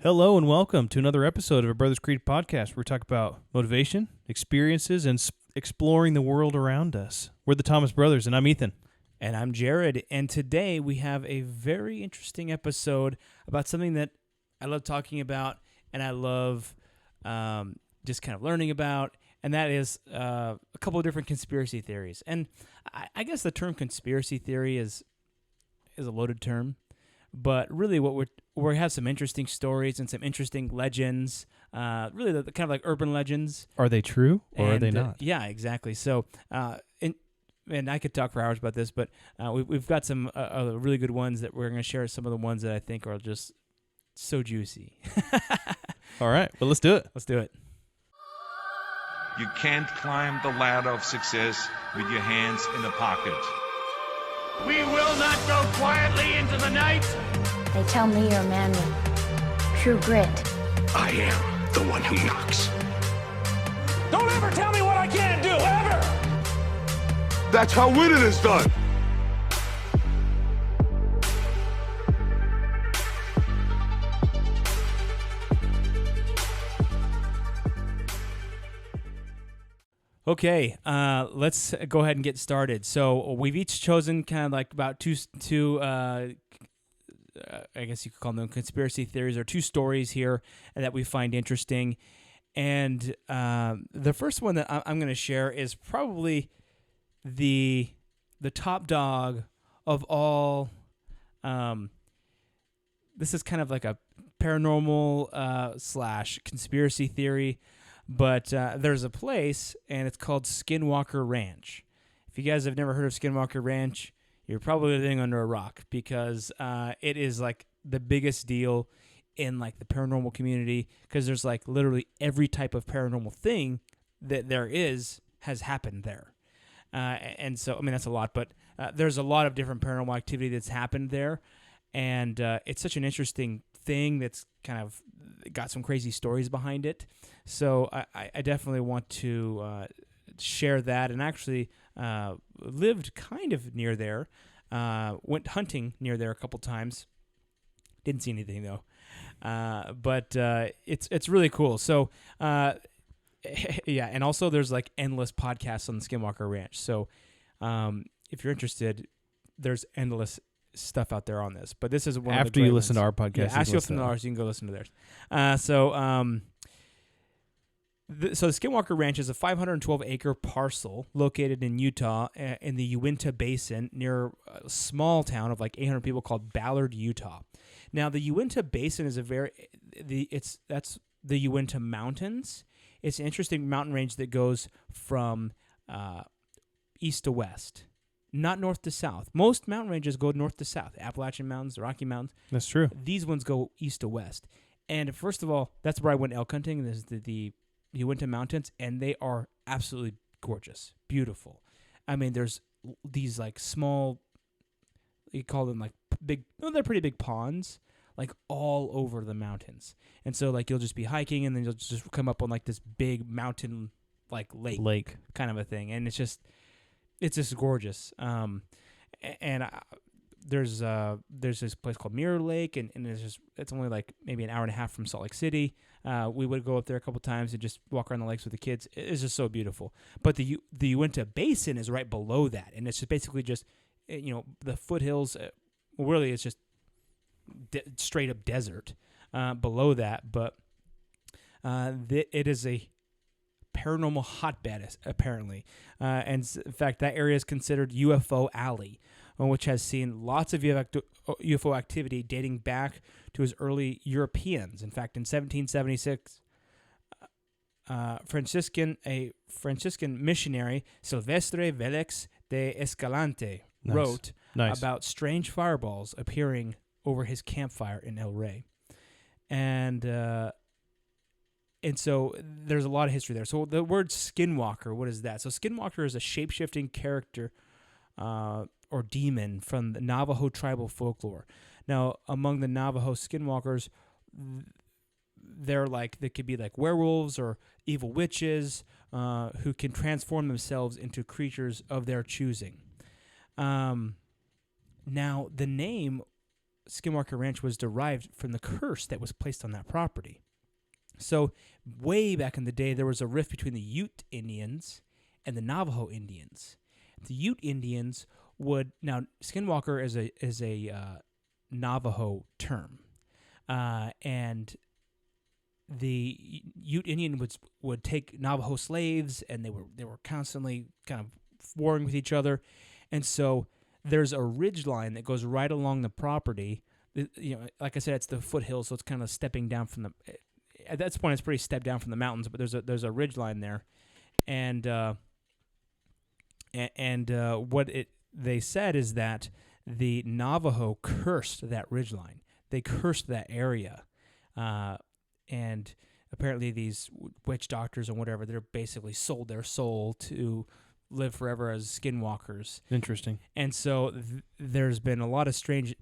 Hello and welcome to another episode of a Brothers Creed podcast where we talk about motivation, experiences, and exploring the world around us. We're the Thomas Brothers, and I'm Ethan. And I'm Jared, and today we have a very interesting episode about something that I love talking about and I love just kind of learning about, and that is a couple of different conspiracy theories. And I guess the term conspiracy theory is a loaded term, but really what we have some interesting stories and some interesting legends, really the kind of like urban legends. Are they true or are they not? Yeah, exactly. So, and I could talk for hours about this, but we've got some really good ones that we're going to share. Some of the ones that I think are just so juicy. All right, well, let's do it. Let's do it. You can't climb the ladder of success with your hands in a pocket. We will not go quietly into the night. They tell me you're a man with true grit. I am the one who knocks. Don't ever tell me what I can't do, ever! That's how winning is done. Okay, let's go ahead and get started. So we've each chosen kind of like about two I guess you could call them conspiracy theories, or two stories here that we find interesting. And the first one that I'm going to share is probably the top dog of all. This is kind of like a paranormal / conspiracy theory. But there's a place, and it's called Skinwalker Ranch. If you guys have never heard of Skinwalker Ranch, you're probably living under a rock, because it is like the biggest deal in like the paranormal community, because there's like literally every type of paranormal thing that there has happened there. And so, I mean, that's a lot, but there's a lot of different paranormal activity that's happened there. And it's such an interesting thing that's kind of got some crazy stories behind it. So I definitely want to share that, and actually lived kind of near there. Went hunting near there a couple times. Didn't see anything though. But it's really cool. So yeah, and also there's like endless podcasts on the Skinwalker Ranch. So if you're interested, there's endless stuff out there on this, but this is one after of the great you listen ones. to our podcast. Yeah, after you listen to ours, you can go listen to theirs. So the Skinwalker Ranch is a 512-acre parcel located in Utah, in the Uinta Basin, near a small town of like 800 people called Ballard, Utah. Now, the Uinta Basin is that's the Uinta Mountains. It's an interesting mountain range that goes from east to west. Not north to south. Most mountain ranges go north to south. The Appalachian Mountains, the Rocky Mountains. That's true. These ones go east to west. And first of all, that's where I went elk hunting. This is the Uinta Mountains, and they are absolutely gorgeous, beautiful. I mean, there's these like small, you call them like big, no, they're pretty big ponds, like all over the mountains. And so like you'll just be hiking, and then you'll just come up on like this big mountain, like lake kind of a thing. And it's just gorgeous. And there's this place called Mirror Lake, and it's only like maybe an hour and a half from Salt Lake City. We would go up there a couple times and just walk around the lakes with the kids. It's just so beautiful. But the Uinta Basin is right below that, and it's just basically just the foothills. Really, it's just straight up desert below that. But it is a paranormal hotbed, apparently. And in fact, that area is considered UFO Alley, which has seen lots of UFO activity dating back to as early Europeans. In fact, in 1776, a Franciscan missionary, Silvestre Velez de Escalante, wrote about strange fireballs appearing over his campfire in El Rey. And so there's a lot of history there. So the word Skinwalker, what is that? So Skinwalker is a shape-shifting character or demon from the Navajo tribal folklore. Now, among the Navajo Skinwalkers, they could be like werewolves or evil witches who can transform themselves into creatures of their choosing. Now, the name Skinwalker Ranch was derived from the curse that was placed on that property. So way back in the day, there was a rift between the Ute Indians and the Navajo Indians. The Ute Indians would now Skinwalker is a Navajo term, and the Ute Indian would take Navajo slaves, and they were constantly kind of warring with each other, and so there's a ridge line that goes right along the property. Like I said, it's the foothills, so it's kind of stepping down from the. At that point, it's pretty stepped down from the mountains, but there's a ridge line there, and what they said is that the Navajo cursed that ridge line. They cursed that area, and apparently these witch doctors and whatever, they're basically sold their soul to live forever as skinwalkers. Interesting. And so there's been a lot of strange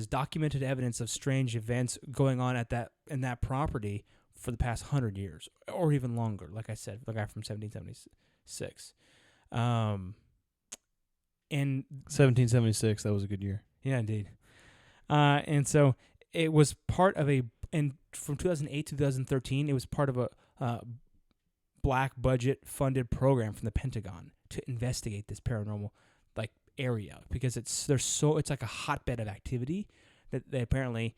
documented evidence of strange events going on in that property for the past 100 years or even longer. Like I said, the guy from 1776. And 1776, that was a good year. Yeah, indeed. And so it was part of and from 2008 to 2013, it was part of a black budget funded program from the Pentagon to investigate this paranormal area, because it's like a hotbed of activity that they apparently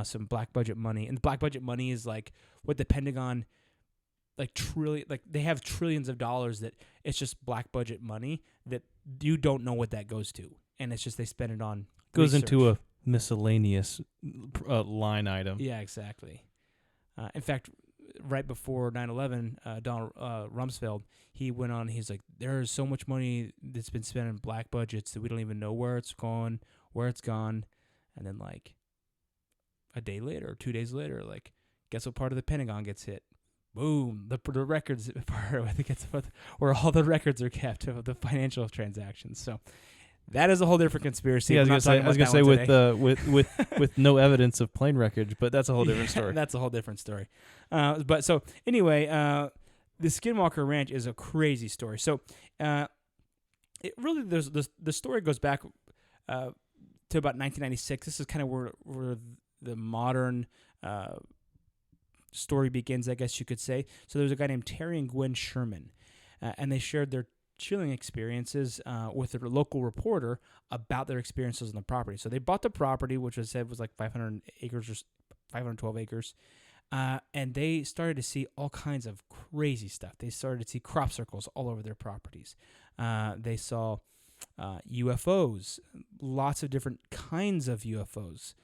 some black budget money, and the black budget money is like what the Pentagon they have trillions of dollars that it's just black budget money that you don't know what that goes to, and it's just they spend it on goes research. into a miscellaneous line item. Yeah, exactly. In fact, right before 9/11, Donald Rumsfeld, he went on. He's like, there is so much money that's been spent in black budgets that we don't even know where it's gone. And then a day later or 2 days later, guess what part of the Pentagon gets hit? Boom! The records part where all the records are kept of the financial transactions. So that is a whole different conspiracy. Yeah, I was gonna say with no evidence of plane wreckage, but that's a whole different story. That's a whole different story. But so anyway, the Skinwalker Ranch is a crazy story. So it really the story goes back to about 1996. This is kind of where the modern story begins, I guess you could say. So there was a guy named Terry and Gwen Sherman, and they shared their chilling experiences with their local reporter about their experiences on the property. So they bought the property, which was said was like 500 acres or 512 acres, and they started to see all kinds of crazy stuff. They started to see crop circles all over their properties. They saw UFOs, lots of different kinds of UFOs.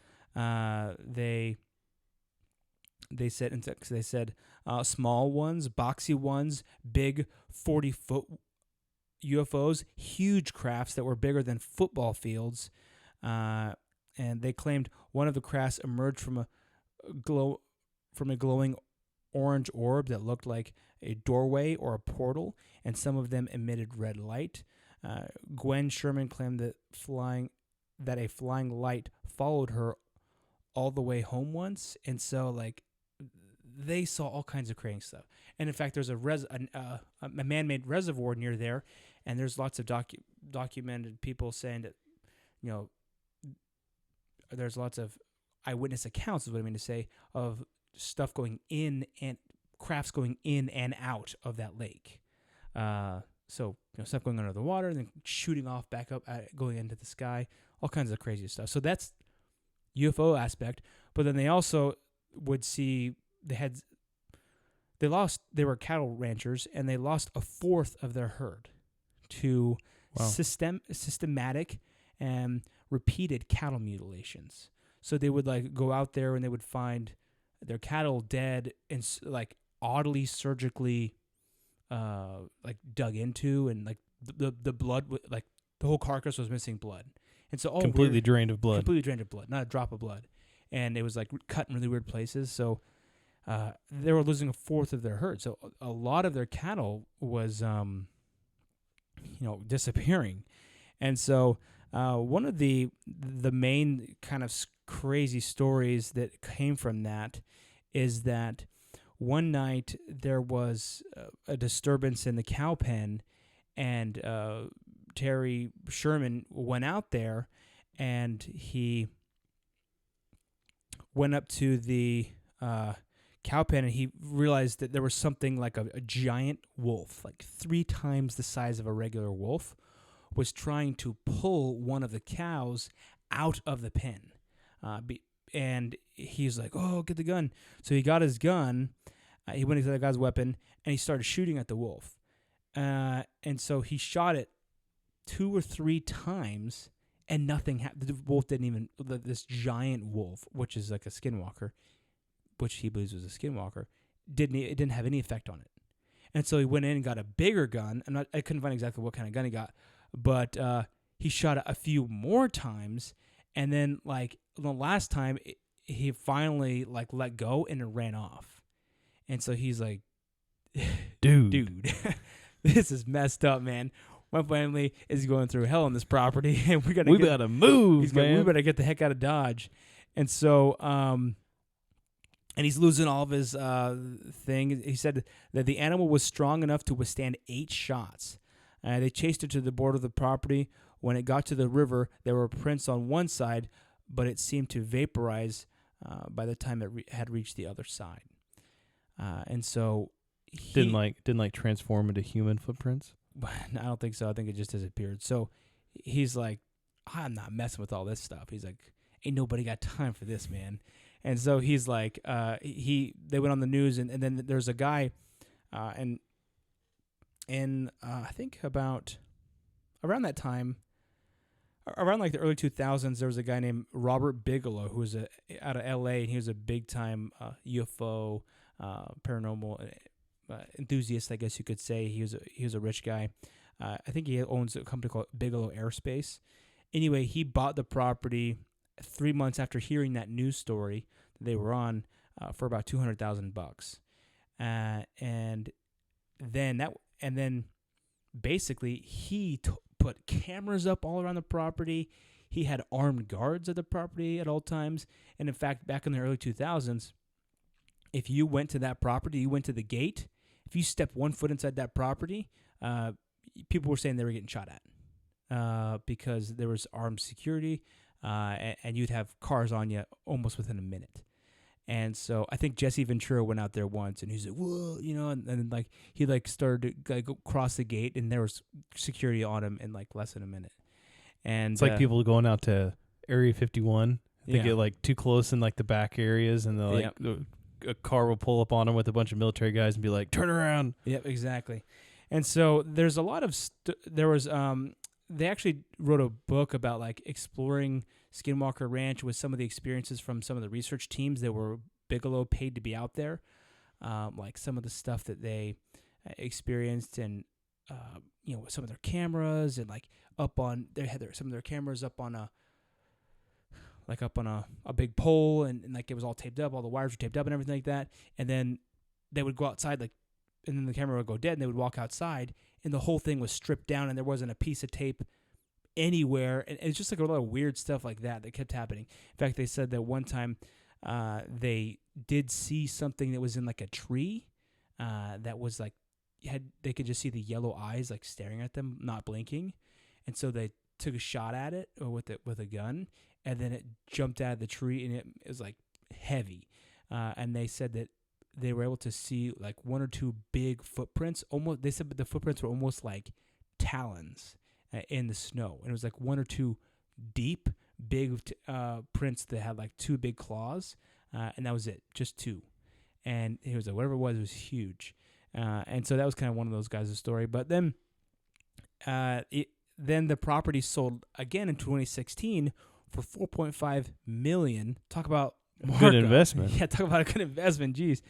They said small ones, boxy ones, big 40-foot UFOs, huge crafts that were bigger than football fields, and they claimed one of the crafts emerged from a glowing orange orb that looked like a doorway or a portal, and some of them emitted red light. Gwen Sherman claimed that a flying light followed her all the way home once, and so they saw all kinds of crazy stuff. And in fact, there's a man-made reservoir near there, and there's lots of documented people saying that, there's lots of eyewitness accounts, is what I mean to say, of stuff going in and crafts going in and out of that lake. So stuff going under the water and then shooting off back up, going into the sky, all kinds of crazy stuff. So that's UFO aspect. But then they also would see they were cattle ranchers, and they lost a fourth of their herd to systematic and repeated cattle mutilations. So they would go out there and they would find their cattle dead and oddly surgically dug into, and the blood the whole carcass was missing blood, and so completely drained of blood, not a drop of blood, and it was cut in really weird places. So they were losing a fourth of their herd. So a lot of their cattle was disappearing, and so one of the main kind of crazy stories that came from that is that one night there was a disturbance in the cow pen, and Terry Sherman went out there, and he went up to the cow pen, and he realized that there was something like a giant wolf, like 3 times the size of a regular wolf, was trying to pull one of the cows out of the pen. And he's like, oh, get the gun. So he got his gun, he went into the guy's weapon, and he started shooting at the wolf. And so he shot it 2 or 3 times, and nothing happened. The wolf didn't even, this giant wolf, which is like a skinwalker, which he believes was a skinwalker, it didn't have any effect on it. And so he went in and got a bigger gun. I couldn't find exactly what kind of gun he got, but he shot it a few more times, and then like the last time he finally like let go and it ran off. And so he's like, dude, this is messed up, man. My family is going through hell on this property, and we gotta move, man. We better get the heck out of Dodge. And so, and he's losing all of his thing. He said that the animal was strong enough to withstand 8 shots. They chased it to the border of the property. When it got to the river, there were prints on one side, but it seemed to vaporize by the time it had reached the other side. And so didn't like transform into human footprints. I don't think so. I think it just disappeared. So he's like, I'm not messing with all this stuff. He's like, ain't nobody got time for this, man. And so he's like, they went on the news, and then there's a guy, and I think about around that time, around like the early 2000s, there was a guy named Robert Bigelow who was out of L.A., and he was a big time UFO paranormal enthusiast, I guess you could say. He was a rich guy. I think he owns a company called Bigelow Aerospace. Anyway, he bought the property 3 months after hearing that news story that they were on for about $200,000, and then basically he put cameras up all around the property. He had armed guards at the property at all times, and in fact, back in the early 2000s, if you went to that property, you went to the gate. If you stepped 1 foot inside that property, people were saying they were getting shot at because there was armed security. And you'd have cars on you almost within a minute. And so I think Jesse Ventura went out there once, and he's like, whoa, and then like he like started to go cross the gate, and there was security on him in like less than a minute. And it's like people going out to Area 51. They get like too close in like the back areas, and they'll like a car will pull up on them with a bunch of military guys and be like, turn around. Yep, exactly. And so there's a lot of they actually wrote a book about like exploring Skinwalker Ranch with some of the experiences from some of the research teams that were Bigelow paid to be out there, like some of the stuff that they experienced, and some of their cameras, and like they had some of their cameras up on a big pole, and like it was all taped up, all the wires were taped up and everything like that. And then they would go outside, like, and then the camera would go dead, and they would walk outside, and the whole thing was stripped down, and there wasn't a piece of tape anywhere. And it's just like a lot of weird stuff like that kept happening. In fact, they said that one time they did see something that was in like a tree that was like they could just see the yellow eyes like staring at them, not blinking, and so they took a shot at it with a gun, and then it jumped out of the tree, and it was like heavy, and they said that they were able to see like 1 or 2 big footprints. Almost, they said the footprints were almost like talons in the snow, and it was like 1 or 2 deep, big prints that had like 2 big claws, and that was it, just 2. And it was like whatever it was huge, and so that was kind of one of those guys' story. But then, then the property sold again in 2016 for $4.5 million. Talk about good investment. Yeah, talk about a good investment. Jeez.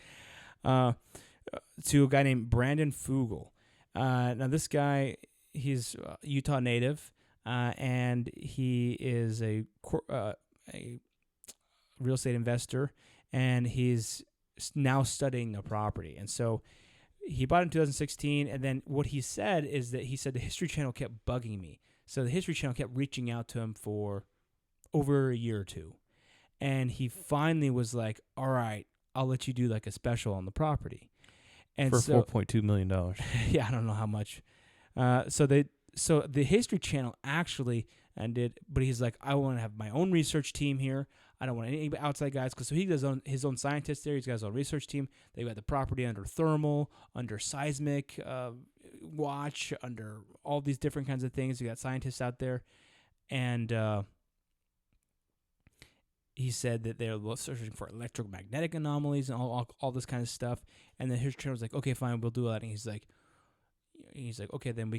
To a guy named Brandon Fugel. Now this guy, he's a Utah native, and he is a real estate investor, and he's now studying the property. And so he bought it in 2016, and then what he said is that he said the History Channel kept bugging me. So the History Channel kept reaching out to him for over a year or 2. And he finally was like, all right, I'll let you do like a special on the property. And for $4.2 million. Yeah, I don't know how much. So the History Channel actually did, but he's like, I want to have my own research team here. I don't want any outside guys. So he does his own scientist there. He's got his own research team. They've got the property under thermal, under seismic watch, under all these different kinds of things. You got scientists out there. And he said that they're searching for electromagnetic anomalies and all this kind of stuff. And then his channel was like, okay, fine, we'll do that. And he's like, okay, then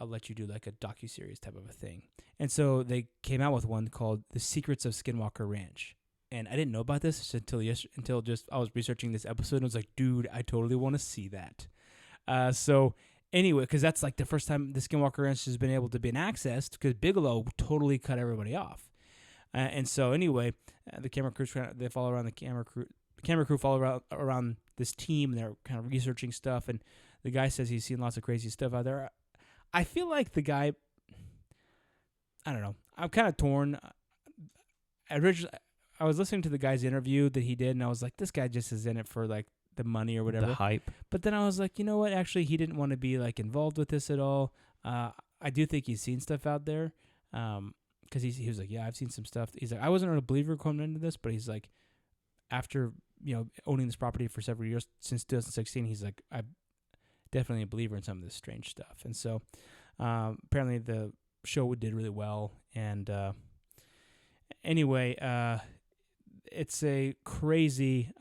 I'll let you do like a docuseries type of a thing. And so they came out with one called The Secrets of Skinwalker Ranch. And I didn't know about this until I was researching this episode, and I was like, dude, I totally want to see that. So anyway, because that's like the first time the Skinwalker Ranch has been able to be accessed, because Bigelow totally cut everybody off. And so anyway, the camera crew, they follow around the camera crew. The camera crew follow around this team. And they're kind of researching stuff, and the guy says he's seen lots of crazy stuff out there. I feel like the guy, I don't know. I'm kind of torn. I was listening to the guy's interview that he did, and I was like, this guy just is in it for like the money or whatever. The hype. But then I was like, you know what? Actually, he didn't want to be like involved with this at all. I do think he's seen stuff out there. Because he was like, yeah, I've seen some stuff. He's like, I wasn't a believer coming into this, but he's like, after owning this property for several years since 2016, he's like, I'm definitely a believer in some of this strange stuff. And so apparently the show did really well. And anyway, it's a crazy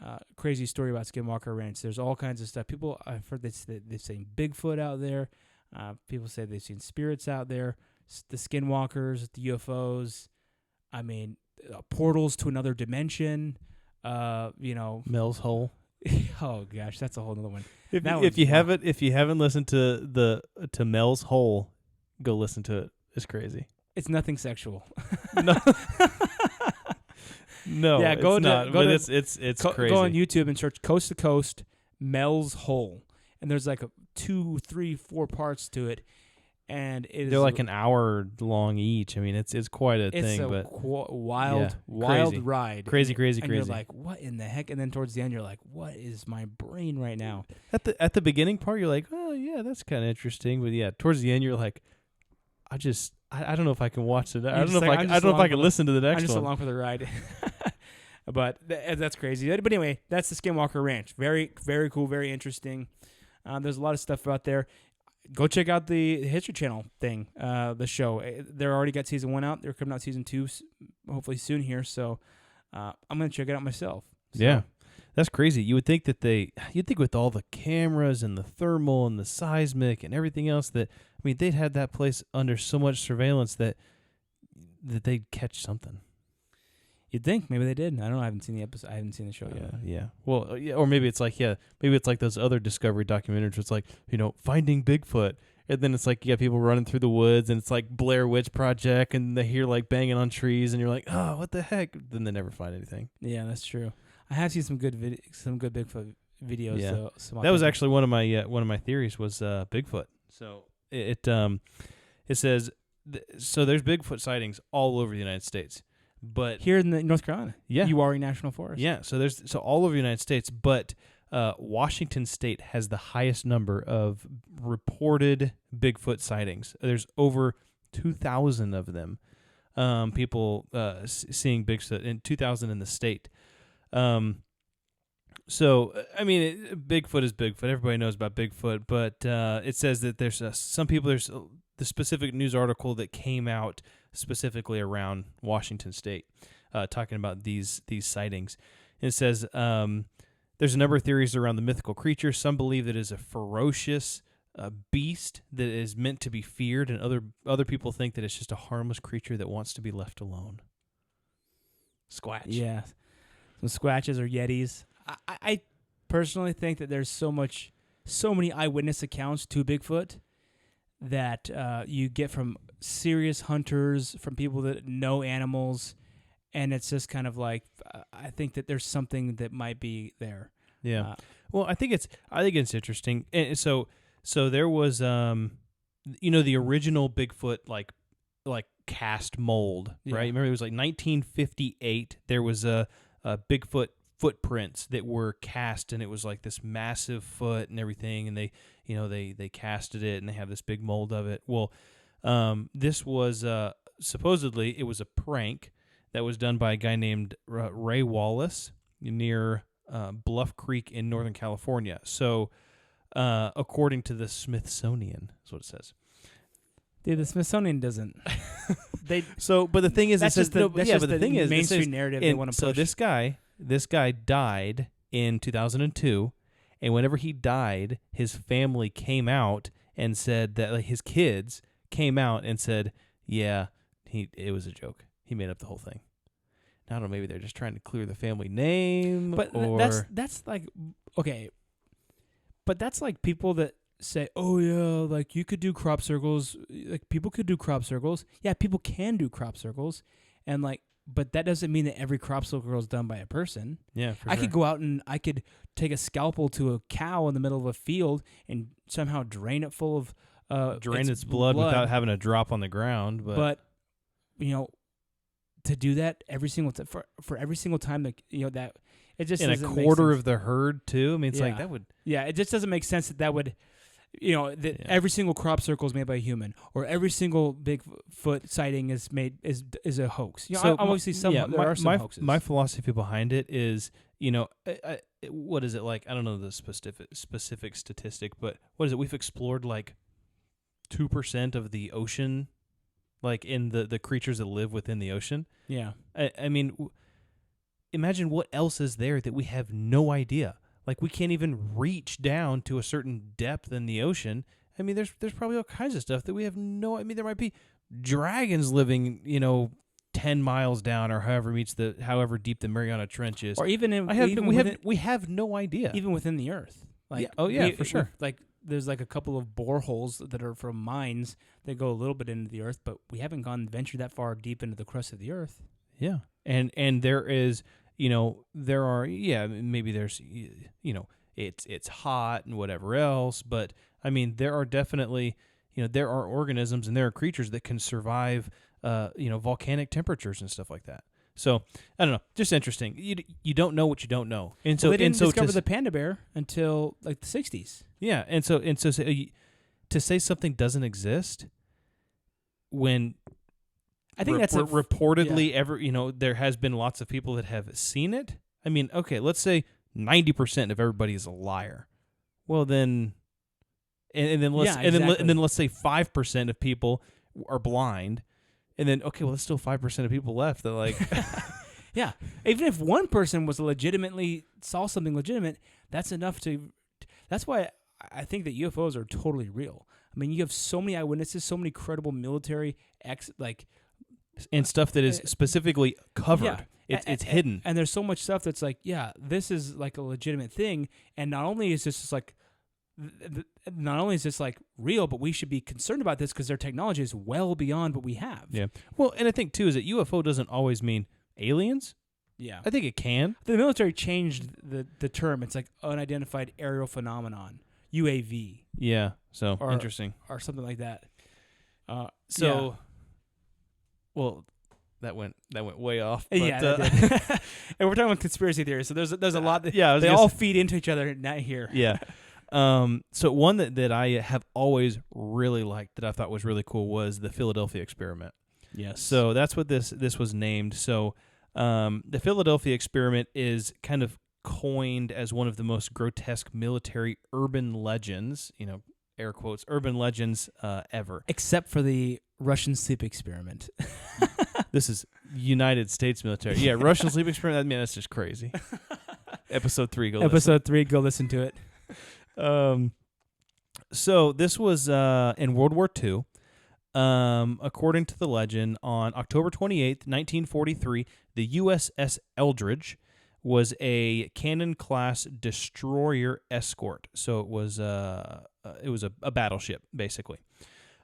story about Skinwalker Ranch. There's all kinds of stuff. People, I've heard they've seen Bigfoot out there. People say they've seen spirits out there. The skinwalkers, the UFOs, I mean, portals to another dimension, Mel's Hole. Oh gosh, that's a whole other one. If you haven't listened to Mel's Hole, go listen to it. It's crazy. It's nothing sexual. No, yeah, it's crazy. Go on YouTube and search Coast to Coast Mel's Hole, and there's like 2, 3, 4 parts to it. And they're like an hour long each. I mean, it's quite a thing. It's but wild ride. Crazy. And you're like, what in the heck? And then towards the end, you're like, what is my brain right now? At the beginning part, you're like, oh yeah, that's kind of interesting. But yeah, towards the end, you're like, I don't know if I can watch it. I don't know if I can listen to the next one. I'm just along for the ride. But that's crazy. But anyway, that's the Skinwalker Ranch. Very, very cool. Very interesting. There's a lot of stuff out there. Go check out the History Channel thing, the show. They're already got season 1 out. They're coming out season 2, hopefully soon here. So I'm gonna check it out myself. So. Yeah, that's crazy. You would think you'd think with all the cameras and the thermal and the seismic and everything else they'd had that place under so much surveillance that they'd catch something. You'd think maybe they did. I don't know. I haven't seen the episode. I haven't seen the show yet. Yeah. Well, yeah, or maybe it's like those other Discovery documentaries where it's like, finding Bigfoot. And then it's like you got people running through the woods and it's like Blair Witch Project and they hear like banging on trees and you're like, oh, what the heck? Then they never find anything. Yeah, that's true. I have seen some good Bigfoot videos. Yeah. That was actually one of my theories was Bigfoot. So it says so there's Bigfoot sightings all over the United States. But here in North Carolina, yeah, Uwharrie National Forest. Yeah, so all over the United States, but Washington State has the highest number of reported Bigfoot sightings. There's over 2,000 of them. People seeing Bigfoot in 2,000 in the state. So I mean, Bigfoot is Bigfoot. Everybody knows about Bigfoot, but it says that there's some people. There's the specific news article that came out specifically around Washington State, talking about these sightings. And it says there's a number of theories around the mythical creature. Some believe that it is a ferocious beast that is meant to be feared, and other people think that it's just a harmless creature that wants to be left alone. Squatch. Yeah, some Squatches or Yetis. I personally think that there's so many eyewitness accounts to Bigfoot that you get from serious hunters, from people that know animals, and it's just kind of like I think that there's something that might be there. Yeah. Well, I think it's interesting. And so there was the original Bigfoot like cast mold, right? Remember it was like 1958. There was a Bigfoot footprints that were cast, and it was like this massive foot and everything, and they casted it and they have this big mold of it. Well, this was supposedly it was a prank that was done by a guy named Ray Wallace near Bluff Creek in Northern California. So, according to the Smithsonian, that's what it says. Dude, the Smithsonian doesn't. But the thing is, that's just the mainstream mainstream narrative they want to push. So this guy died in 2002, and whenever he died, his family came out and said that his kids came out and said, "Yeah, it was a joke. He made up the whole thing." I don't know. Maybe they're just trying to clear the family name. But that's like okay. But that's like people that say, "Oh yeah, like you could do crop circles. Like people could do crop circles. Yeah, people can do crop circles, and like, but that doesn't mean that every crop circle is done by a person. Yeah, I could go out and I could take a scalpel to a cow in the middle of a field and somehow drain it full of drain its blood without having a drop on the ground. But you know, to do that every single for every single time that that it just in a quarter of the herd too. I mean, it's like that would. Yeah, it just doesn't make sense that would. Every single crop circle is made by a human, or every single Bigfoot sighting is a hoax. So obviously, there are some hoaxes. My philosophy behind it is, what is it like? I don't know the specific statistic, but what is it? We've explored like 2% of the ocean, like in the creatures that live within the ocean. Yeah, I mean, imagine what else is there that we have no idea. Like, we can't even reach down to a certain depth in the ocean. I mean, there's probably all kinds of stuff that we have no... I mean, there might be dragons living, 10 miles down or however deep the Mariana Trench is. Or even... we have no idea. Even within the Earth. Like, for sure. Like, there's like a couple of boreholes that are from mines that go a little bit into the Earth, but we haven't ventured that far deep into the crust of the Earth. Yeah. And there is... there are, maybe there's, it's hot and whatever else, but I mean, there are definitely, there are organisms and there are creatures that can survive, volcanic temperatures and stuff like that. So I don't know, just interesting. You don't know what you don't know, and so they didn't discover the panda bear until like the 60s. Yeah, and so to say something doesn't exist when. I think that's reportedly there has been lots of people that have seen it. I mean, okay, let's say 90% of everybody is a liar. Well, then, and then let's say 5% of people are blind, and then okay, well, there's still 5% of people left that like. Yeah, even if one person was saw something legitimate, that's enough to. That's why I think that UFOs are totally real. I mean, you have so many eyewitnesses, so many credible military and stuff that is specifically covered. Yeah. It's hidden. And there's so much stuff that's like, yeah, this is like a legitimate thing. And not only is this like real, but we should be concerned about this because their technology is well beyond what we have. Yeah. Well, and I think too is that UFO doesn't always mean aliens. Yeah. I think it can. The military changed the term. It's like unidentified aerial phenomenon, UAV. Yeah. So interesting. Or something like that. Well, that went way off. But, yeah, that did. And we're talking about conspiracy theories, so there's a lot. They all feed into each other here. Yeah. So one that I have always really liked that I thought was really cool was the Philadelphia experiment. Yes. So that's what this was named. So the Philadelphia experiment is kind of coined as one of the most grotesque military urban legends, air quotes, urban legends ever. Except for the Russian sleep experiment. This is United States military. Yeah, Russian sleep experiment. Man, that's just crazy. Episode 3. Go listen to it. So this was in World War II. According to the legend, on October 28th, 1943, the USS Eldridge was a cannon-class destroyer escort. So it was a battleship, basically.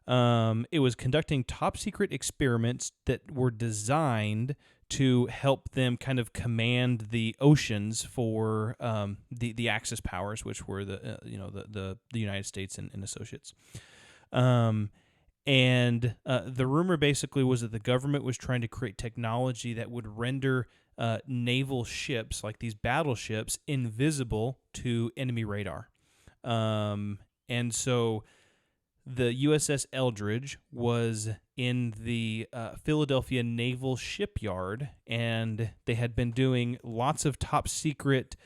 It was conducting top-secret experiments that were designed to help them kind of command the oceans for the Axis powers, which were the United States and associates. And the rumor basically was that the government was trying to create technology that would render naval ships, like these battleships, invisible to enemy radar. And so the USS Eldridge was in the Philadelphia Naval Shipyard, and they had been doing lots of top secret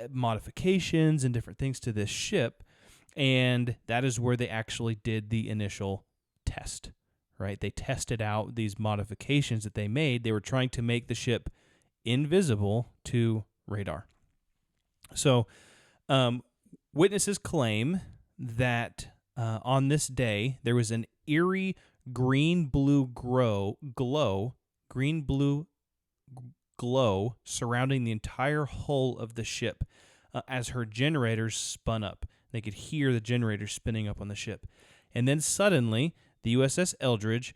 modifications and different things to this ship, and that is where they actually did the initial test, right? They tested out these modifications that they made. They were trying to make the ship invisible to radar. So, witnesses claim that on this day there was an eerie green-blue glow surrounding the entire hull of the ship as her generators spun up. They could hear the generators spinning up on the ship. And then suddenly, the USS Eldridge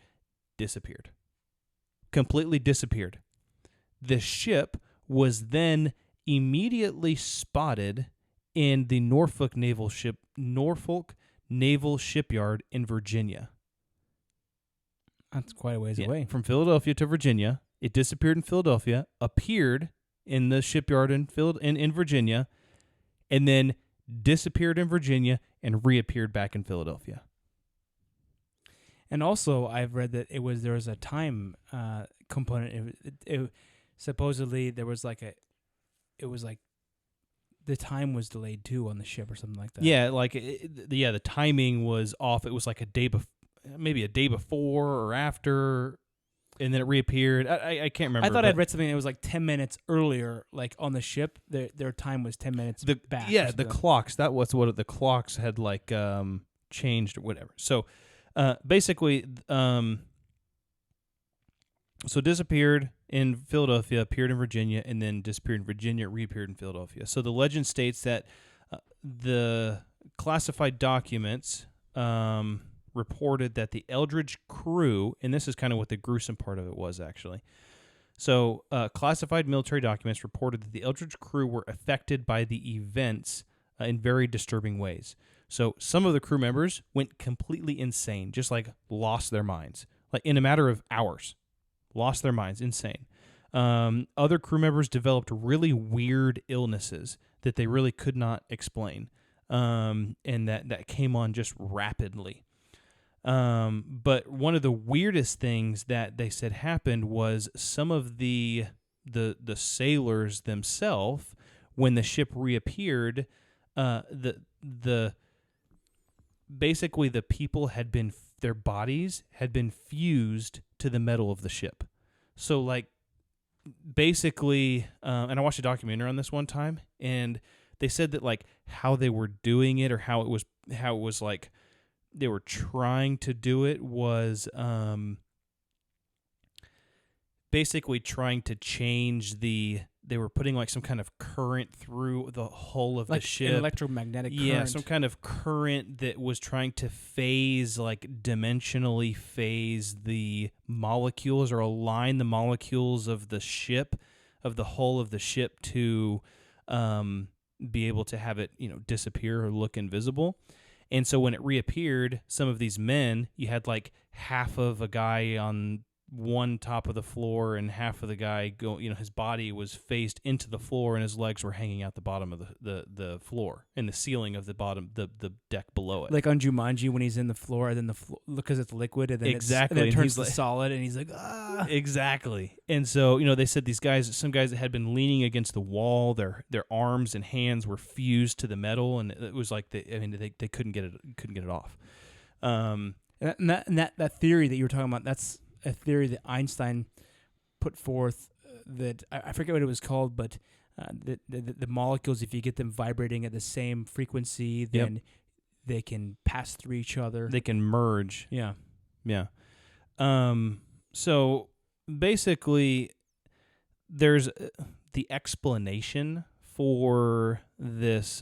disappeared. Completely disappeared. The ship was then immediately spotted in the Norfolk Naval Shipyard in Virginia. That's quite a ways away. From Philadelphia to Virginia. It disappeared in Philadelphia, appeared in the shipyard in Virginia, and then disappeared in Virginia and reappeared back in Philadelphia. And also, I've read that there was a time component. It supposedly there was like the time was delayed too on the ship or something like that. Yeah, the timing was off. It was like maybe a day before or after, and then it reappeared. I can't remember. I thought I'd read something that was like 10 minutes earlier, like on the ship. Their time was 10 minutes back. Yeah, the clocks. That was what the clocks had changed or whatever. So basically, so disappeared in Philadelphia, appeared in Virginia, and then disappeared in Virginia, reappeared in Philadelphia. So the legend states that the classified documents reported that the Eldritch Crew, and this is kind of what the gruesome part of it was actually. So classified military documents reported that the Eldritch Crew were affected by the events in very disturbing ways. So some of the crew members went completely insane, just like lost their minds, like in a matter of hours. Lost their minds, insane. Other crew members developed really weird illnesses that they really could not explain, and that came on just rapidly. But one of the weirdest things that they said happened was some of the sailors themselves, when the ship reappeared, basically the people their bodies had been fused to the metal of the ship. So like basically, and I watched a documentary on this one time, and they said that like how they were doing it, or how it was like they were trying to do it was basically trying to change they were putting like some kind of current through the hull of the ship. An electromagnetic current. Yeah, some kind of current that was trying to dimensionally phase the molecules, or align the molecules of the ship, of the hull of the ship, to be able to have it, disappear or look invisible. And so when it reappeared, some of these men, you had like half of a guy on one top of the floor and half of the guy his body was faced into the floor and his legs were hanging out the bottom of the floor and the ceiling of the bottom, the deck below it. Like on Jumanji when he's in the floor, and then the floor, because it's liquid, and then exactly, and then it turns to solid, and he's like, ah. Exactly. And so, they said some guys that had been leaning against the wall, their arms and hands were fused to the metal, and it was like they couldn't get it off. And that theory that you were talking about, that's a theory that Einstein put forth, that I forget what it was called, but the molecules, if you get them vibrating at the same frequency, then they can pass through each other. They can merge. Yeah. Yeah. So basically, there's the explanation for this,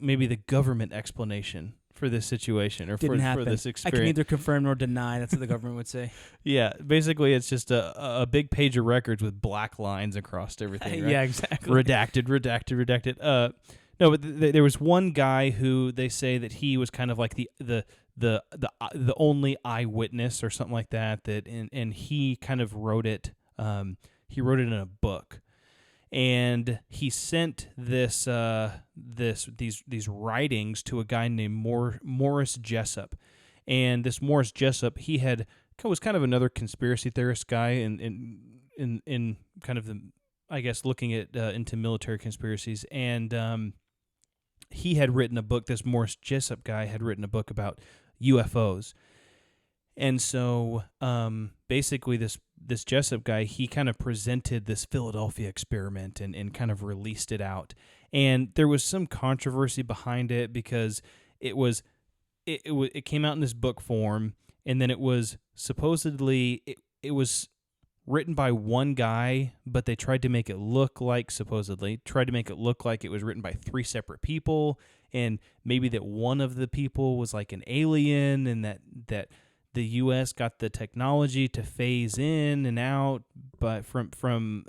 maybe the government explanation for this situation, or for this experience. I can neither confirm nor deny. That's what the government would say. Yeah, basically it's just a big page of records with black lines across everything. Right? Yeah, exactly. Redacted. No, but there was one guy who they say that he was kind of like the only eyewitness or something like that. And he kind of wrote it. He wrote it in a book. and he sent these writings to a guy named Morris Jessup. And this Morris Jessup, he was kind of another conspiracy theorist guy in kind of the, I guess, looking at into military conspiracies. And he had written a book. This Morris Jessup guy had written a book about UFOs. And so basically this Jessup guy, he kind of presented this Philadelphia experiment and kind of released it out. And there was some controversy behind it because it came out in this book form, and then it was supposedly it was written by one guy, but they tried to make it look like it was written by 3 separate people, and maybe that one of the people was like an alien, and that the U.S. got the technology to phase in and out, but from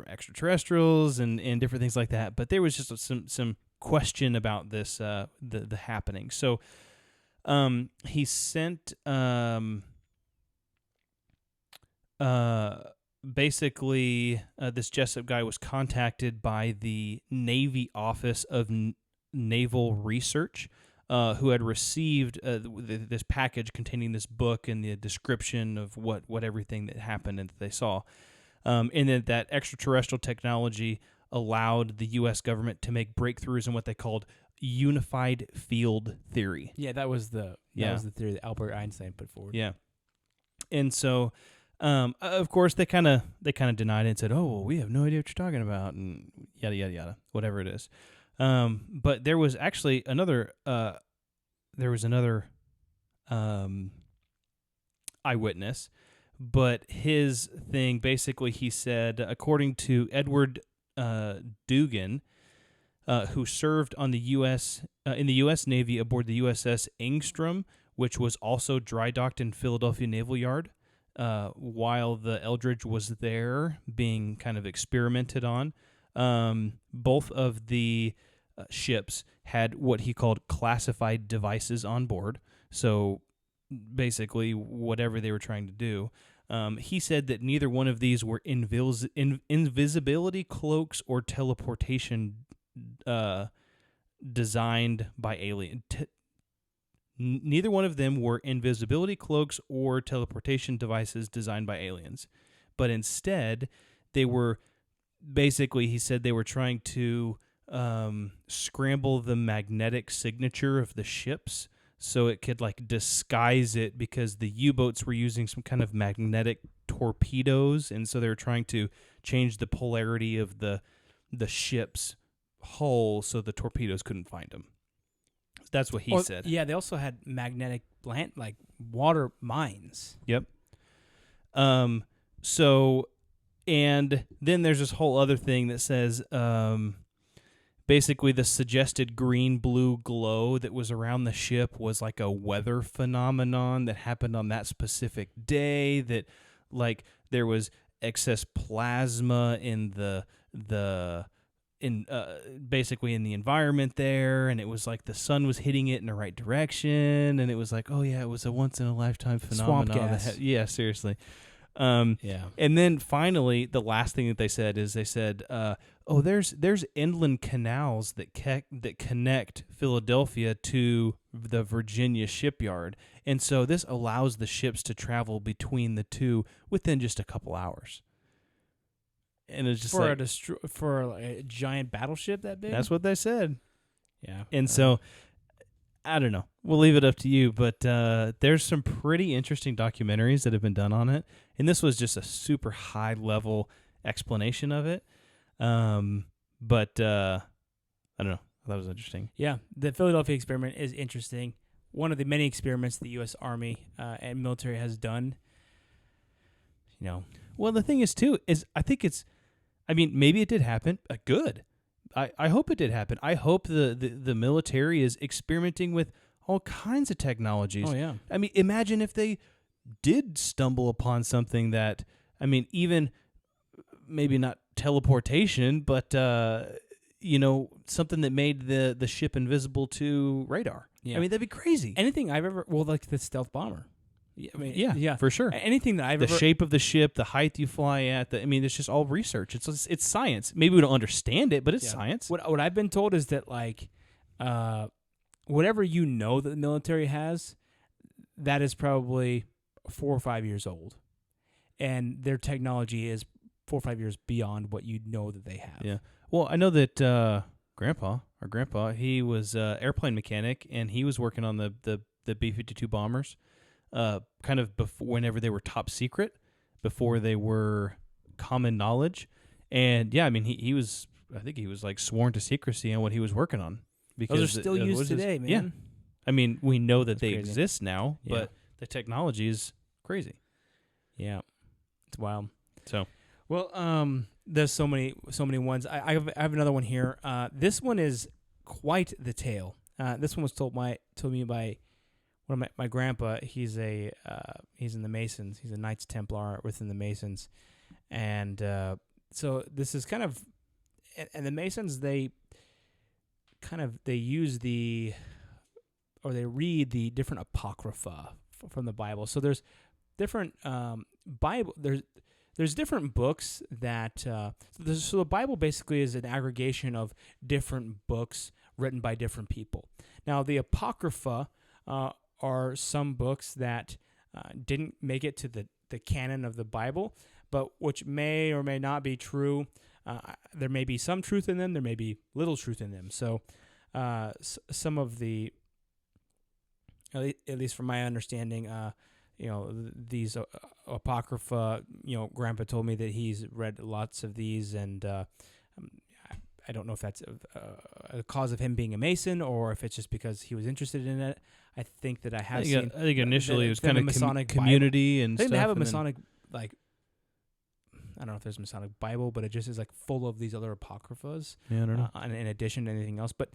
extraterrestrials and different things like that. But there was just some question about this the happening. So he sent basically this Jessup guy was contacted by the Navy Office of Naval Research, who had received this package containing this book and the description of what everything that happened and that they saw. And that extraterrestrial technology allowed the U.S. government to make breakthroughs in what they called unified field theory. Yeah, that was the theory that Albert Einstein put forward. Yeah. And so, of course, they kind of denied it and said, "Oh, well, we have no idea what you're talking about," and yada yada yada, whatever it is. But there was actually another eyewitness, but his thing basically, he said, according to Edward Dugan, who served on the U.S. In the U.S. Navy aboard the USS Engstrom, which was also dry docked in Philadelphia Naval Yard, while the Eldridge was there being kind of experimented on. Both of the ships had what he called classified devices on board. So basically, whatever they were trying to do. He said that neither one of these were invisibility cloaks or teleportation designed by alien. Neither one of them were invisibility cloaks or teleportation devices designed by aliens, but instead they were basically, he said, they were trying to scramble the magnetic signature of the ships so it could like disguise it, because the U-boats were using some kind of magnetic torpedoes, and so they were trying to change the polarity of the ship's hull so the torpedoes couldn't find them. That's what he said. Yeah, they also had magnetic like water mines. Yep. So, and then there's this whole other thing that says, basically the suggested green-blue glow that was around the ship was like a weather phenomenon that happened on that specific day, that like there was excess plasma in basically in the environment there, and it was like the sun was hitting it in the right direction, and it was like, oh yeah, it was a once in a lifetime phenomenon. Swamp gas. Yeah, seriously. Yeah. And then finally, the last thing that they said is there's inland canals that connect Philadelphia to the Virginia shipyard, and so this allows the ships to travel between the two within just a couple hours. And it's just for a giant battleship that big. That's what they said. Yeah. And so, I don't know. We'll leave it up to you, but there's some pretty interesting documentaries that have been done on it, and this was just a super high level explanation of it. But I don't know. That was interesting. Yeah, the Philadelphia experiment is interesting. One of the many experiments the U.S. Army and military has done. You know. Well, the thing is too is I mean, maybe it did happen. Good. I hope it did happen. I hope the military is experimenting with all kinds of technologies. Oh, yeah. I mean, imagine if they did stumble upon something that, I mean, even maybe not teleportation, but, something that made the ship invisible to radar. Yeah. I mean, that'd be crazy. Anything I've ever, like the stealth bomber. I mean, Yeah, for sure. Anything that I've The ever... shape of the ship, the height you fly at. It's just all research. It's science. Maybe we don't understand it, but it's science. What I've been told is that, like, whatever that the military has, that is probably 4 or 5 years old, and their technology is 4 or 5 years beyond what you know that they have. Yeah. Well, I know that our grandpa, he was airplane mechanic, and he was working on the B-52 bombers, kind of before, whenever they were top secret, before they were common knowledge, and yeah, I mean I think he was like sworn to secrecy on what he was working on. Because those are still used today, man. Yeah. I mean, we know that they crazy. exist now, but the technology is crazy. Yeah, it's wild. So, well, there's so many ones. I have another one here. This one is quite the tale. This one was told me by one of my grandpa. He's in the Masons. He's a Knights Templar within the Masons, and so this is kind of, and the Masons they use they read the different apocrypha from the Bible. So there's different Bible. There's different books that so the Bible basically is an aggregation of different books written by different people. Now the apocrypha are some books that didn't make it to the canon of the Bible, but which may or may not be true. There may be some truth in them. There may be little truth in them. So some of the, at least from my understanding, these apocrypha, Grandpa told me that he's read lots of these, and I don't know if that's a cause of him being a Mason or if it's just because he was interested in it. I think that I think initially it was kind of Masonic community and they stuff. didn't have a Masonic, like, I don't know if there's a Masonic Bible, but it just is like full of these other apocryphas. Yeah, I don't know. In addition to anything else, but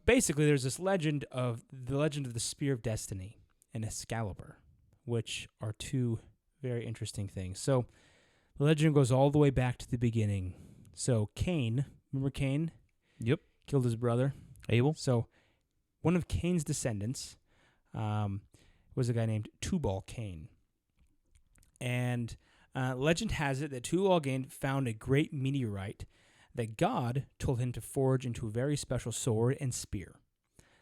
basically there's this legend of the Spear of Destiny and Excalibur, which are two very interesting things. So the legend goes all the way back to the beginning. So Cain, remember Cain? Yep. Killed his brother Abel. So one of Cain's descendants was a guy named Tubal-Cain, and legend has it that Tubal-Cain found a great meteorite that God told him to forge into a very special sword and spear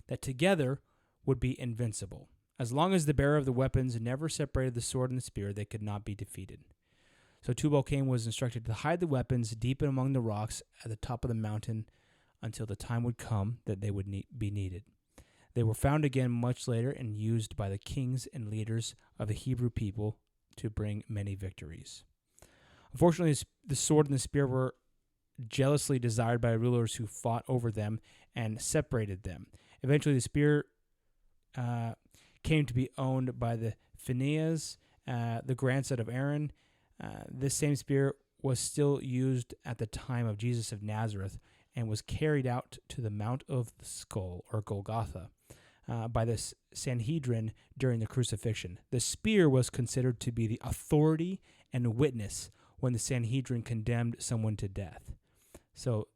that together would be invincible. As long as the bearer of the weapons never separated the sword and the spear, they could not be defeated. So Tubal-Cain was instructed to hide the weapons deep in among the rocks at the top of the mountain until the time would come that they would be needed. They were found again much later and used by the kings and leaders of the Hebrew people to bring many victories. Unfortunately, the sword and the spear were jealously desired by rulers who fought over them and separated them. Eventually, the spear came to be owned by the Phinehas, the grandson of Aaron. This same spear was still used at the time of Jesus of Nazareth and was carried out to the Mount of the Skull, or Golgotha, by the Sanhedrin during the crucifixion. The spear was considered to be the authority and witness when the Sanhedrin condemned someone to death. So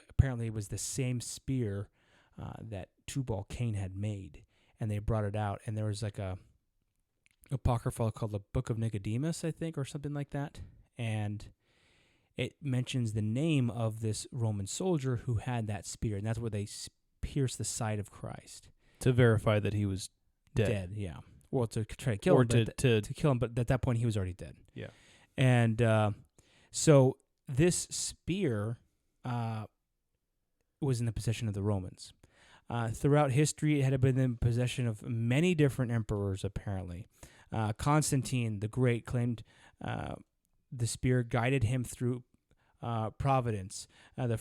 apparently it was the same spear that Tubal-Cain had made, and they brought it out, and there was like a apocrypha called the Book of Nicodemus, I think, or something like that, and it mentions the name of this Roman soldier who had that spear, and that's where they pierced the side of Christ. To verify that he was dead. Yeah. Well, to try to kill him, to kill him, but at that point he was already dead. Yeah. And so this spear was in the possession of the Romans. Throughout history, it had been in possession of many different emperors, apparently. Constantine the Great claimed the spear guided him through Providence. The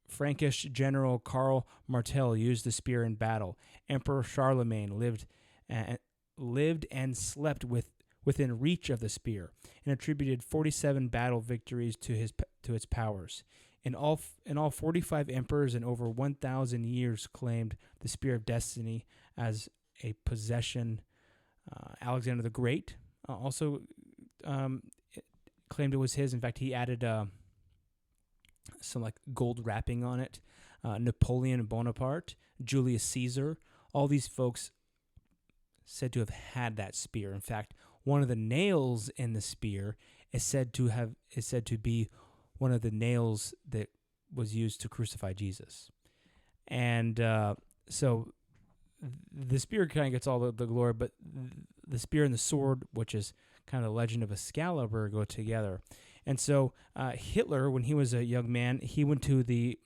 Frankish general Karl Martel used the spear in battle. Emperor Charlemagne lived and slept within reach of the spear, and attributed 47 battle victories to its powers. In all, 45 emperors in over 1,000 years claimed the Spear of Destiny as a possession. Alexander the Great also claimed it was his. In fact, he added some like gold wrapping on it. Napoleon Bonaparte, Julius Caesar, all these folks said to have had that spear. In fact, one of the nails in the spear is said to be one of the nails that was used to crucify Jesus. And so the spear kind of gets all the glory, but the spear and the sword, which is kind of the legend of Excalibur, go together. And so Hitler, when he was a young man, he went to the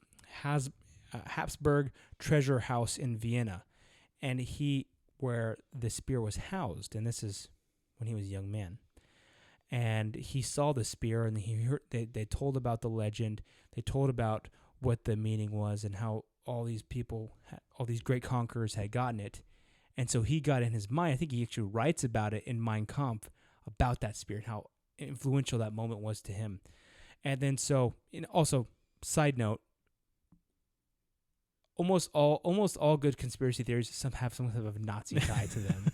Habsburg treasure house in Vienna, and where the spear was housed, and this is when he was a young man. And he saw the spear, and he heard they told about the legend. They told about what the meaning was and how all these people, all these great conquerors had gotten it. And so he got in his mind, I think he actually writes about it in Mein Kampf, about that spear and how influential that moment was to him. And then so, also, side note, almost all good conspiracy theories have some type of Nazi tie to them.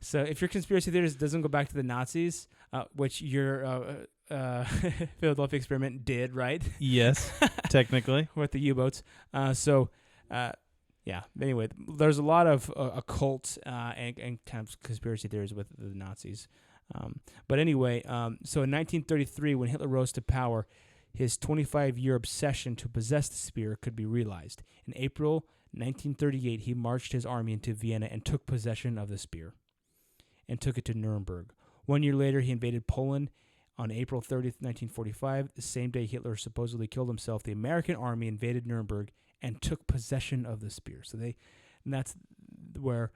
So if your conspiracy theories doesn't go back to the Nazis, which your Philadelphia experiment did, right? Yes, technically. With the U-boats. Yeah. Anyway, there's a lot of occult and kind of conspiracy theories with the Nazis. But anyway, so in 1933, when Hitler rose to power, his 25-year obsession to possess the spear could be realized. In April 1938, he marched his army into Vienna and took possession of the spear and took it to Nuremberg. 1 year later, he invaded Poland. On April 30th, 1945, the same day Hitler supposedly killed himself, the American army invaded Nuremberg and took possession of the spear. And that's where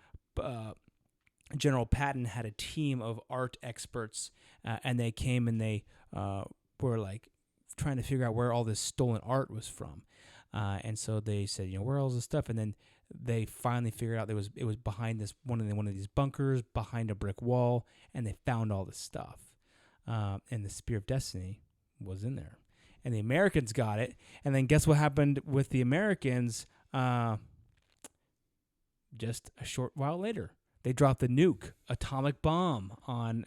General Patton had a team of art experts, and they came and they were like trying to figure out where all this stolen art was from. And so they said, where all this stuff? And then they finally figured out it was behind one of these bunkers, behind a brick wall, and they found all this stuff. And the Spear of Destiny was in there. And the Americans got it. And then guess what happened with the Americans just a short while later? They dropped the nuke, atomic bomb on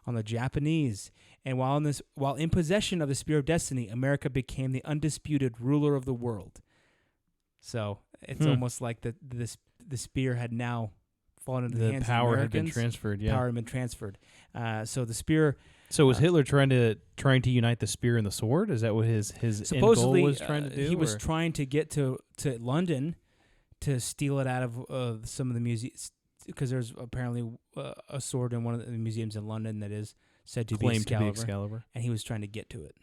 the Japanese. And while in possession of the Spear of Destiny, America became the undisputed ruler of the world. So it's almost like the spear had now fallen into the hands of the Americans. Power had been transferred. Yeah, power had been transferred. So the spear. So was Hitler trying to unite the spear and the sword? Is that what his supposedly end goal was trying to do? He was trying to get to London to steal it out of some of the museums, because there's apparently a sword in one of the museums in London that is said to be Excalibur, and he was trying to get to it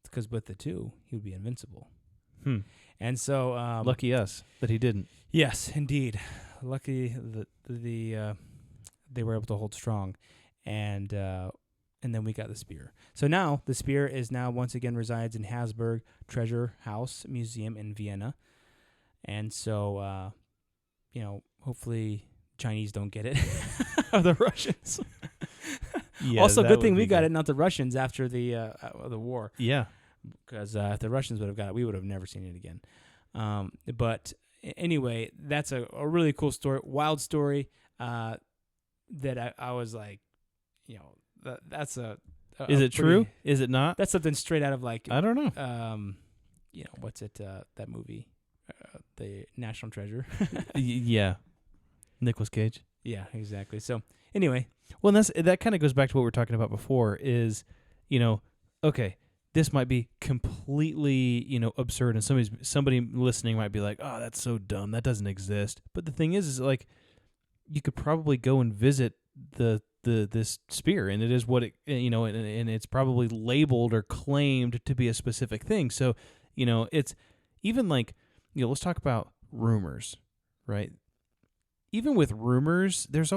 because with the two he would be invincible. And so lucky us that he didn't. Yes, indeed. Lucky that they were able to hold strong, and then we got the spear. So now the spear is once again resides in Habsburg Treasure House Museum in Vienna, and so hopefully Chinese don't get it, or the Russians. Yeah, also, good thing we got it, not the Russians after the war. Yeah, because if the Russians would have got it, we would have never seen it again. But anyway, that's a really cool story, wild story that I was like, that's is it true? Is it not? That's something straight out of like, I don't know. What's it? That movie, The National Treasure. Yeah, Nicolas Cage. Yeah, exactly. So anyway, well, that kind of goes back to what we were talking about before. Is okay, this might be completely absurd, and somebody listening might be like, oh, that's so dumb, that doesn't exist. But the thing is like, you could probably go and visit this spear, and it is what it and it's probably labeled or claimed to be a specific thing. So it's even like let's talk about rumors, right? Even with rumors, there's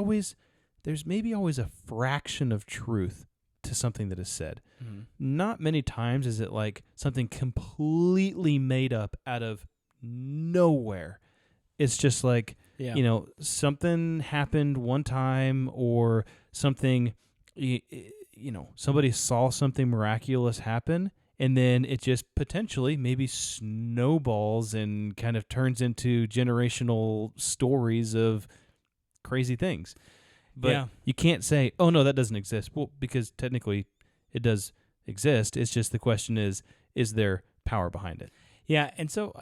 maybe always a fraction of truth to something that is said. Mm-hmm. Not many times is it like something completely made up out of nowhere. It's just like, something happened one time, or something, somebody saw something miraculous happen, and then it just potentially maybe snowballs and kind of turns into generational stories of crazy things. But you can't say, oh, no, that doesn't exist. Well, because technically it does exist. It's just the question is there power behind it? Yeah, and so,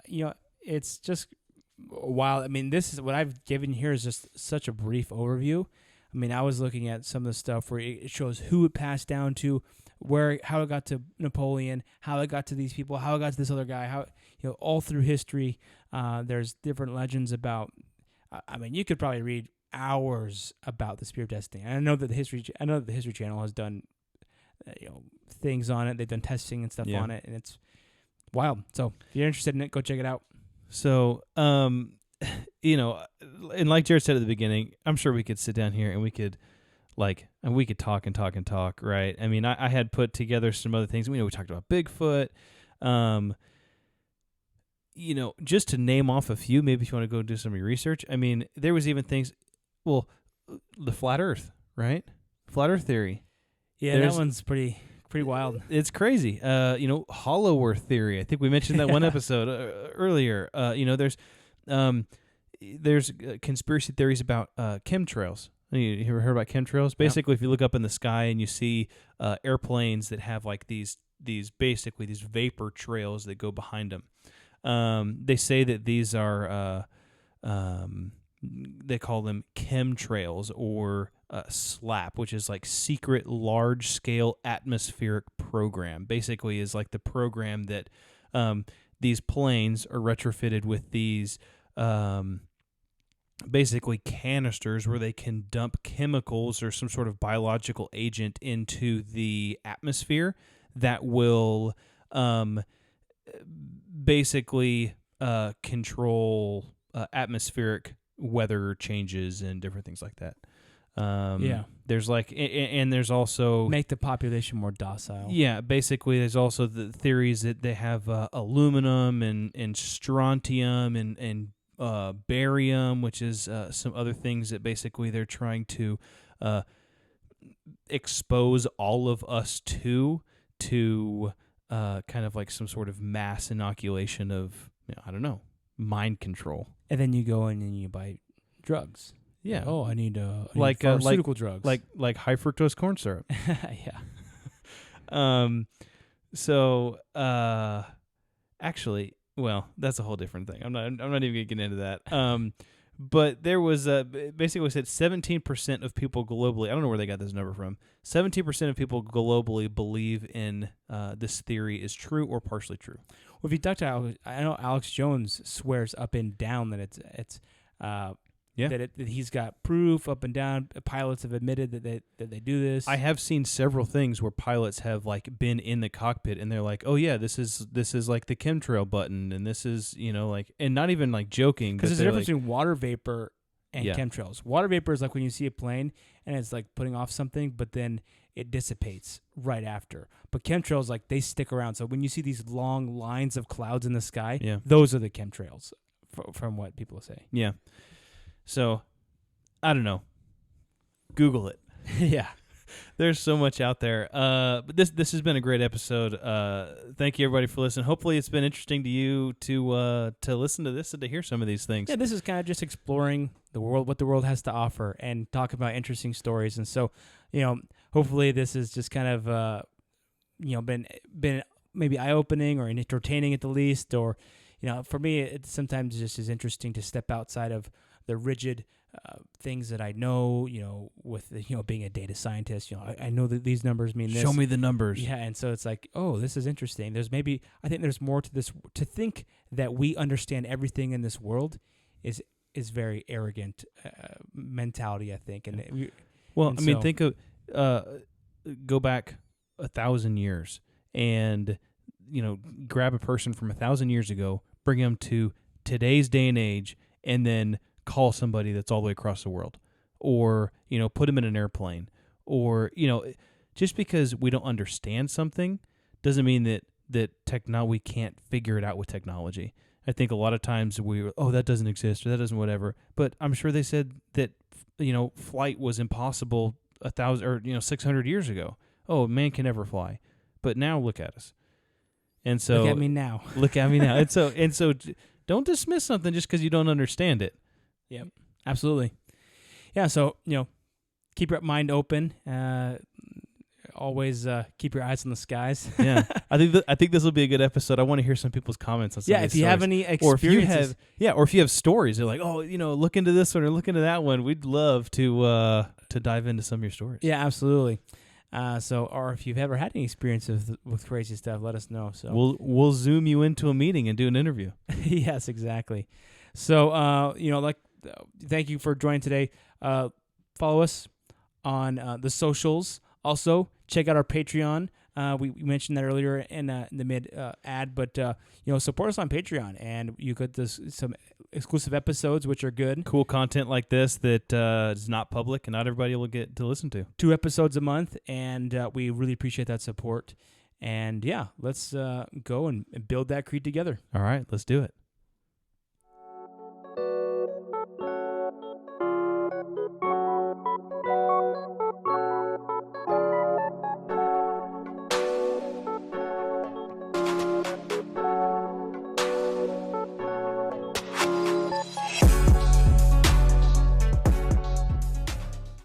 it's just while, I mean, this is what I've given here is just such a brief overview. I mean, I was looking at some of the stuff where it shows who it passed down to, how it got to Napoleon, how it got to these people, how it got to this other guy, how, all through history. There's different legends about. I mean, you could probably read hours about the Spear of Destiny. I know that the History Channel has done, things on it. They've done testing and stuff on it, and it's wild. So if you're interested in it, go check it out. So, and like Jared said at the beginning, I'm sure we could sit down here and we could talk and talk and talk, right? I mean, I had put together some other things. We talked about Bigfoot. Just to name off a few, maybe if you want to go do some of your research. I mean, there was even things, the flat Earth, right? Flat Earth theory. Yeah, that one's pretty wild. It's crazy. Hollow Earth theory. I think we mentioned that one episode earlier. There's conspiracy theories about chemtrails. You ever heard about chemtrails? Basically, if you look up in the sky and you see airplanes that have like these vapor trails that go behind them. They say that these are they call them chemtrails or SLAP, which is like secret large scale atmospheric program. Basically, is like the program that these planes are retrofitted with these basically canisters where they can dump chemicals or some sort of biological agent into the atmosphere that will basically control atmospheric weather changes and different things like that. There's and there's also make the population more docile. Yeah, basically there's also the theories that they have aluminum and strontium and barium, which is some other things that basically they're trying to expose all of us to kind of like some sort of mass inoculation of, mind control. And then you go in and you buy drugs. Yeah. Oh, I need pharmaceutical drugs. Like high fructose corn syrup. Yeah. So actually, well, that's a whole different thing. I'm not even gonna get into that. But there was basically said 17% of people globally. I don't know where they got this number from. 17% of people globally believe in this theory is true or partially true. Well, if you talk to I know Alex Jones swears up and down that it's that he's got proof up and down. Pilots have admitted that they do this. I have seen several things where pilots have like been in the cockpit and they're like, "Oh yeah, this is like the chemtrail button, and this is and not even like joking." Because there's a difference between water vapor and Yeah. chemtrails. Water vapor is like when you see a plane and it's like putting off something, but then it dissipates right after. But chemtrails, like they stick around. So when you see these long lines of clouds in the sky, those are the chemtrails, from what people say. Yeah. So, I don't know. Google it. Yeah. There's so much out there. But this has been a great episode. Thank you everybody for listening. Hopefully it's been interesting to you to listen to this and to hear some of these things. Yeah, this is kind of just exploring the world, what the world has to offer, and talk about interesting stories. And so, hopefully this is just kind of been maybe eye-opening or entertaining at the least, or for me it sometimes just is interesting to step outside of the rigid things that I know, with being a data scientist, I know that these numbers mean this. Show me the numbers. Yeah, and so it's like, oh, this is interesting. I think there's more to this. To think that we understand everything in this world is very arrogant mentality, I think. And think of go back 1,000 years and grab a person from 1,000 years ago, bring them to today's day and age, and then call somebody that's all the way across the world, or put them in an airplane, or just because we don't understand something doesn't mean that we can't figure it out with technology. I think a lot of times that doesn't exist, or that doesn't whatever. But I'm sure they said that flight was impossible 1,000 or 600 years ago. Oh, man can never fly. But now look at us. And so look at me now. Look at me now. And so don't dismiss something just because you don't understand it. Yep, absolutely. Yeah, so keep your mind open. always keep your eyes on the skies. Yeah, I think this will be a good episode. I want to hear some people's comments on some of If these you have stories. any experiences, or if you have stories, they're like, oh, look into this one or look into that one. We'd love to dive into some of your stories. yeah, absolutely. Or if you've ever had any experiences with crazy stuff, let us know. So we'll Zoom you into a meeting and do an interview. yes, exactly. So thank you for joining today. Follow us on the socials. Also, check out our Patreon. We mentioned that earlier in the mid ad, but support us on Patreon, and you get some exclusive episodes, which are good. Cool content like this that is not public and not everybody will get to listen to. 2 episodes a month, and we really appreciate that support. And yeah, let's go and build that creed together. All right, let's do it.